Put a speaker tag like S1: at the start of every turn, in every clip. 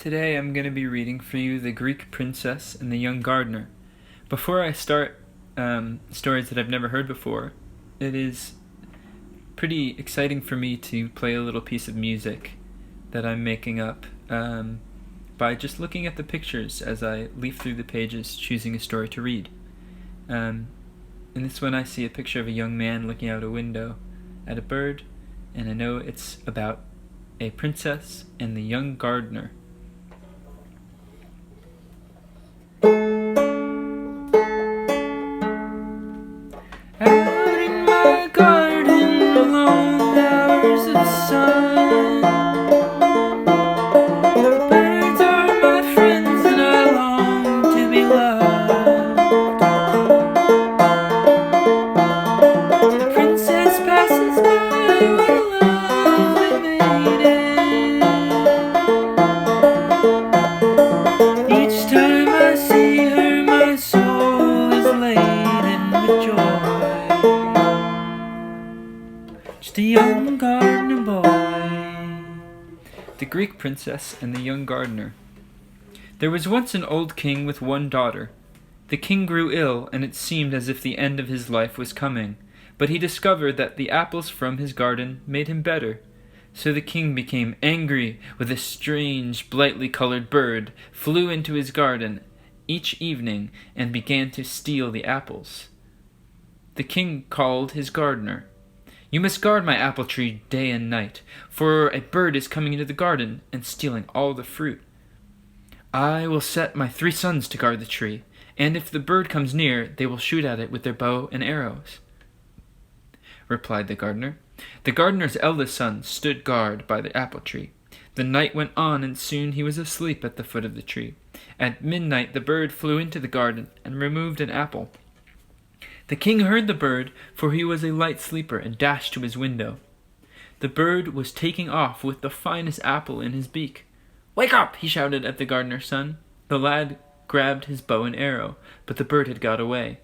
S1: Today I'm going to be reading for you The Greek Princess and the Young Gardener. Before I start stories that I've never heard before, it is pretty exciting for me to play a little piece of music that I'm making up by just looking at the pictures as I leaf through the pages, choosing a story to read. In this one I see a picture of a young man looking out a window at a bird, and I know it's about a princess and the young gardener. Out in my garden, alone, hours of sun. The birds are my friends, and I long to be loved. The princess passes by, what a lovely maiden. Each time I see her, my soul is laden with joy. Just a young gardener boy. The Greek Princess and the Young Gardener. There was once an old king with one daughter. The king grew ill, and it seemed as if the end of his life was coming, but he discovered that the apples from his garden made him better. So the king became angry with a strange, brightly colored bird, flew into his garden each evening, and began to steal the apples. The king called his gardener. "You must guard my apple tree day and night, for a bird is coming into the garden and stealing all the fruit." "I will set my 3 sons to guard the tree, and if the bird comes near, they will shoot at it with their bow and arrows," replied the gardener. The gardener's eldest son stood guard by the apple tree. The night went on, and soon he was asleep at the foot of the tree. At midnight the bird flew into the garden and removed an apple. The king heard the bird, for he was a light sleeper, and dashed to his window. The bird was taking off with the finest apple in his beak. "Wake up!" he shouted at the gardener's son. The lad grabbed his bow and arrow, but the bird had got away.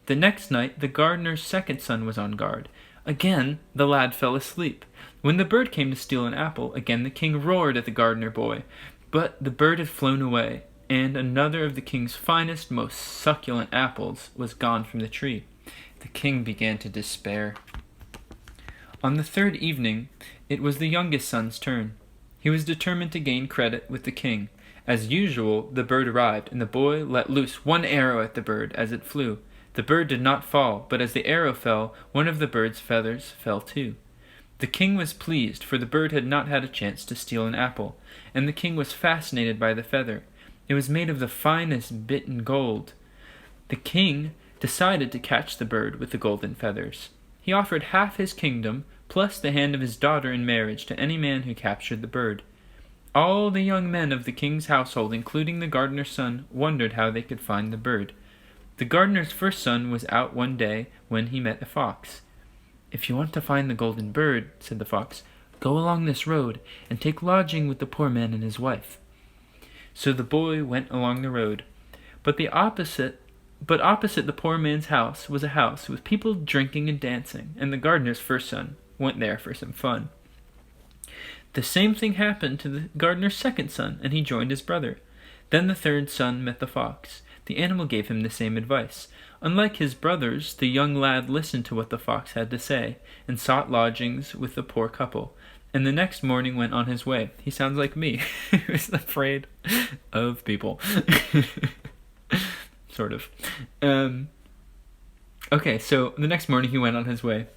S1: The next night the gardener's second son was on guard. Again the lad fell asleep. When the bird came to steal an apple, again the king roared at the gardener boy, but the bird had flown away, and another of the king's finest, most succulent apples was gone from the tree. The king began to despair. On the 3rd evening, it was the youngest son's turn. He was determined to gain credit with the king. As usual, the bird arrived, and the boy let loose one arrow at the bird as it flew. The bird did not fall, but as the arrow fell, one of the bird's feathers fell too. The king was pleased, for the bird had not had a chance to steal an apple, and the king was fascinated by the feather. It was made of the finest bitten gold. The king decided to catch the bird with the golden feathers. He offered half his kingdom, plus the hand of his daughter in marriage, to any man who captured the bird. All the young men of the king's household, including the gardener's son, wondered how they could find the bird. The gardener's first son was out one day when he met a fox. "If you want to find the golden bird," said the fox, "go along this road and take lodging with the poor man and his wife." So the boy went along the road, but opposite the poor man's house was a house with people drinking and dancing, and the gardener's first son went there for some fun. The same thing happened to the gardener's second son, and he joined his brother. Then the third son met the fox. The animal gave him the same advice. Unlike his brothers, the young lad listened to what the fox had to say, and sought lodgings with the poor couple, and the next morning went on his way. He sounds like me, who's afraid of people. Sort of. Okay, so the next morning he went on his way.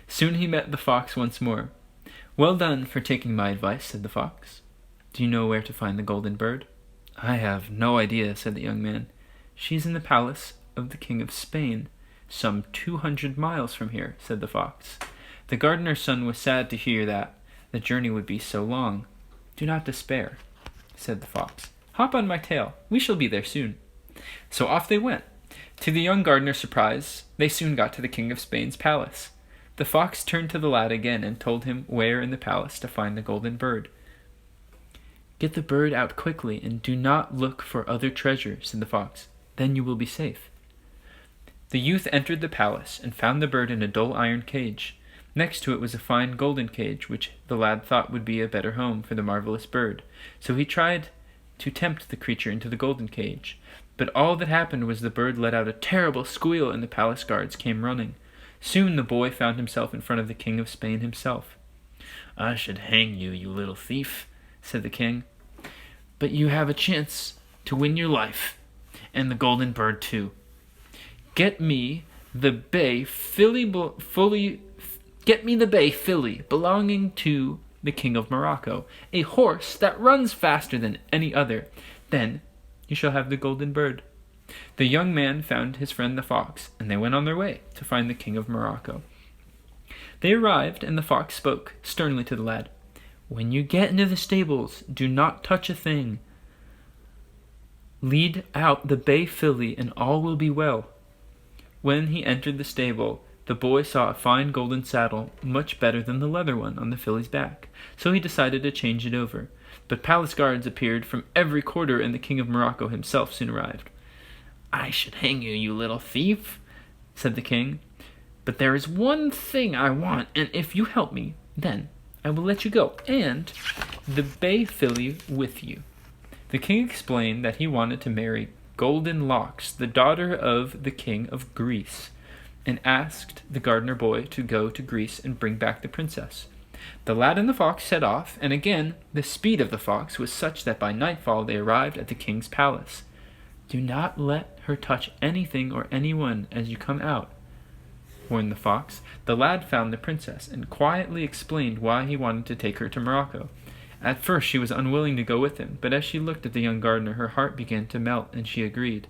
S1: Soon he met the fox once more. "Well done for taking my advice," said the fox. "Do you know where to find the golden bird?" "I have no idea," said the young man. "She's in the palace of the King of Spain, some 200 miles from here," said the fox. The gardener's son was sad to hear that the journey would be so long. "Do not despair," said the fox. "Hop on my tail. We shall be there soon." So off they went. To the young gardener's surprise, they soon got to the King of Spain's palace. The fox turned to the lad again and told him where in the palace to find the golden bird. "Get the bird out quickly, and do not look for other treasure," said the fox. "Then you will be safe." The youth entered the palace and found the bird in a dull iron cage. Next to it was a fine golden cage, which the lad thought would be a better home for the marvelous bird. So he tried to tempt the creature into the golden cage. But all that happened was the bird let out a terrible squeal, and the palace guards came running. Soon the boy found himself in front of the King of Spain himself. "I should hang you, you little thief," said the king. "But you have a chance to win your life, and the golden bird too. Get me the bay filly belonging to the King of Morocco, a horse that runs faster than any other. Then you shall have the golden bird." The young man found his friend the fox, and they went on their way to find the King of Morocco. They arrived, and the fox spoke sternly to the lad. "When you get into the stables, do not touch a thing. Lead out the bay filly, and all will be well." When he entered the stable, the boy saw a fine golden saddle, much better than the leather one on the filly's back, so he decided to change it over. But palace guards appeared from every quarter, and the King of Morocco himself soon arrived. "I should hang you, you little thief," said the king. "But there is one thing I want, and if you help me, then I will let you go, and the bay filly with you." The king explained that he wanted to marry Golden Locks, the daughter of the king of Greece, and asked the gardener boy to go to Greece and bring back the princess. The lad and the fox set off, and again the speed of the fox was such that by nightfall they arrived at the king's palace. "Do not let her touch anything or anyone as you come out," warned the fox. The lad found the princess and quietly explained why he wanted to take her to Morocco. At first she was unwilling to go with him, but as she looked at the young gardener, her heart began to melt, and she agreed.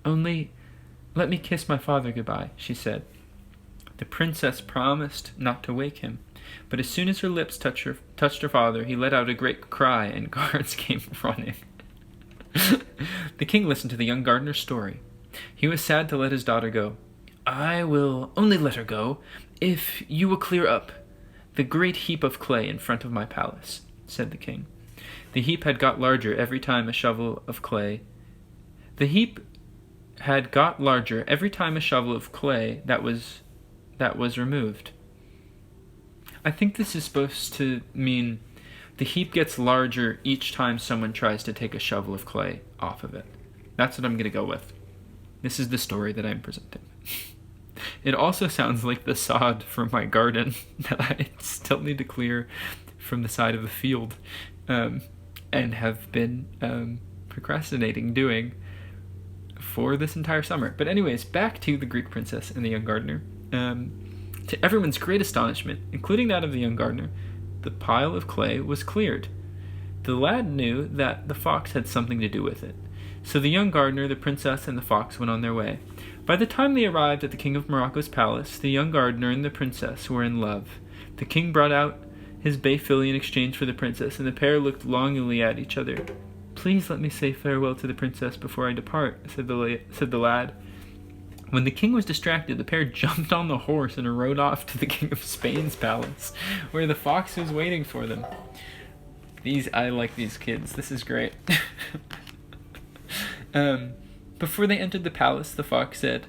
S1: "Only let me kiss my father goodbye," she said. The princess promised not to wake him, but as soon as her lips touched her father, he let out a great cry, and guards came running. The king listened to the young gardener's story. He was sad to let his daughter go. "I will only let her go if you will clear up the great heap of clay in front of my palace," said the king. The heap had got larger every time a shovel of clay that was removed. I think this is supposed to mean the heap gets larger each time someone tries to take a shovel of clay off of it. That's what I'm going to go with. This is the story that I'm presenting. It also sounds like the sod from my garden that I still need to clear from the side of the field, and have been procrastinating doing for this entire summer. But anyways, back to the Greek princess and the young gardener. To everyone's great astonishment, including that of the young gardener, the pile of clay was cleared. The lad knew that the fox had something to do with it. So the young gardener, the princess, and the fox went on their way. By the time they arrived at the King of Morocco's palace, the young gardener and the princess were in love. The king brought out his bay filly in exchange for the princess, and the pair looked longingly at each other. "Please let me say farewell to the princess before I depart," said the lad. When the king was distracted, the pair jumped on the horse and rode off to the King of Spain's palace, where the fox was waiting for them. I like these kids. This is great. Before they entered the palace, the fox said,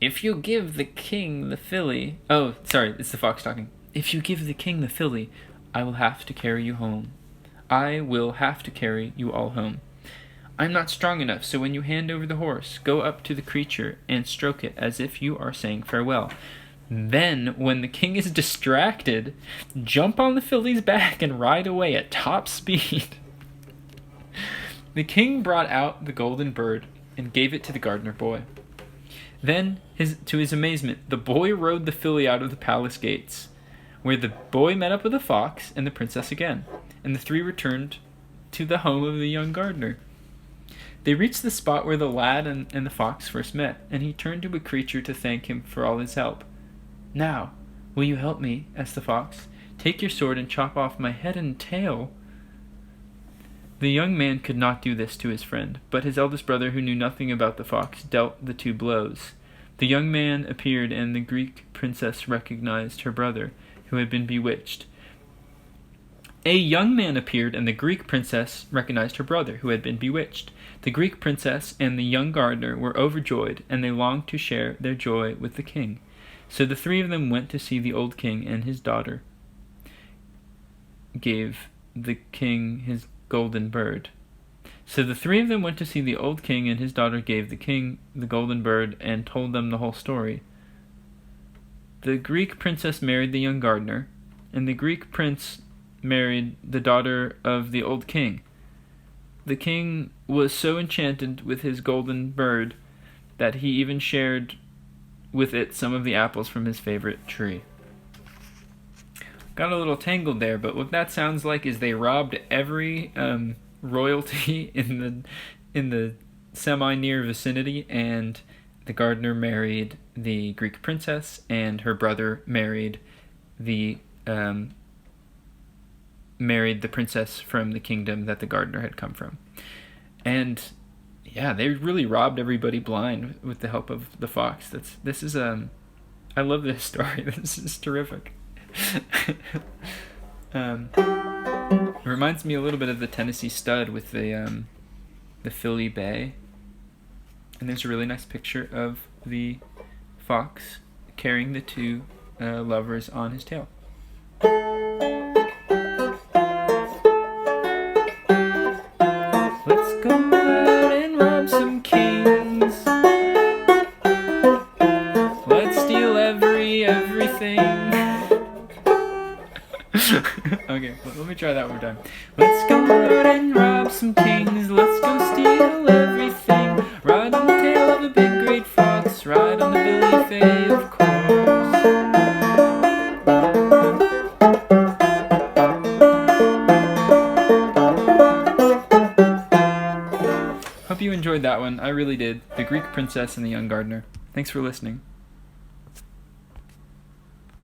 S1: "If you give the king the filly..." Oh, sorry, it's the fox talking. "If you give the king the filly, I will have to carry you home. I will have to carry you all home. I'm not strong enough, so when you hand over the horse, go up to the creature and stroke it as if you are saying farewell. Then, when the king is distracted, jump on the filly's back and ride away at top speed." The king brought out the golden bird and gave it to the gardener boy. Then, to his amazement, the boy rode the filly out of the palace gates, where the boy met up with the fox and the princess again, and the three returned to the home of the young gardener. They reached the spot where the lad and the fox first met, and he turned to a creature to thank him for all his help. "Now, will you help me?" asked the fox. "Take your sword and chop off my head and tail." The young man could not do this to his friend, but his eldest brother, who knew nothing about the fox, dealt the 2 blows. The young man appeared, and the Greek princess recognized her brother, who had been bewitched. A young man appeared, and the Greek princess recognized her brother, who had been bewitched. The Greek princess and the young gardener were overjoyed, and they longed to share their joy with the king. So the three of them went to see the old king, and his daughter gave the king his golden bird. So the three of them went to see the old king, and his daughter gave the king the golden bird and told them the whole story. The Greek princess married the young gardener, and the Greek prince married the daughter of the old king. The king was so enchanted with his golden bird that he even shared with it some of the apples from his favorite tree. Got a little tangled there, but what that sounds like is they robbed every royalty in the semi-near vicinity, and the gardener married the Greek princess, and her brother married the princess from the kingdom that the gardener had come from. And yeah, they really robbed everybody blind with the help of the fox. I love this story. This is terrific. It reminds me a little bit of the Tennessee Stud with the Philly Bay. And there's a really nice picture of the fox carrying the two lovers on his tail. Let's go out and rob some kings. Let's steal everything. Okay, let me try that one more time. Let's go out and rob some kings. Let's go steal everything. Ride on the tail of a big great fox. Ride on the Billy Fay, of course. Hope you enjoyed that one. I really did. The Greek Princess and the Young Gardener. Thanks for listening.